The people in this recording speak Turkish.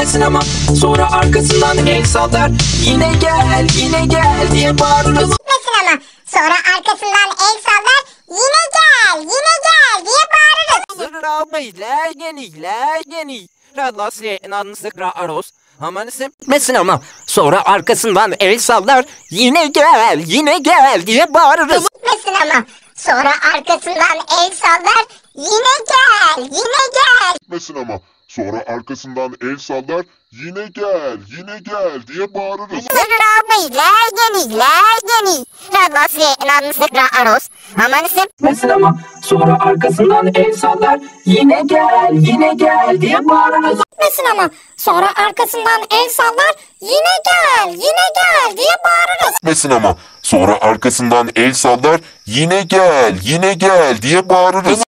gitmesin ama sonra arkasından el sallar. Yine gel, yine gel diye bağırırız. Gitmesin ama sonra arkasından el sallar. Yine gel, yine gel diye bağırırız. Zırramayla yeni radlasya nansıkra aros. Aman gitmesin ama sonra arkasından el sallar. Yine gel diye bağırırız. Gitmesin ama sonra arkasından el sallar. Yine gel, yine gel. Gitmesin ama sonra arkasından el sallar. Yine gel diye bağırırız. Zırramayla yeni radlasya nansıkra aros. Aman Gitmesin ama sonra arkasından el sallar. Yine gel diye bağırırız. gitmesin ama sonra arkasından el sallar. Yine gel diye bağırırız. Gitmesin ama sonra arkasından el sallar. Yine gel diye bağırırız.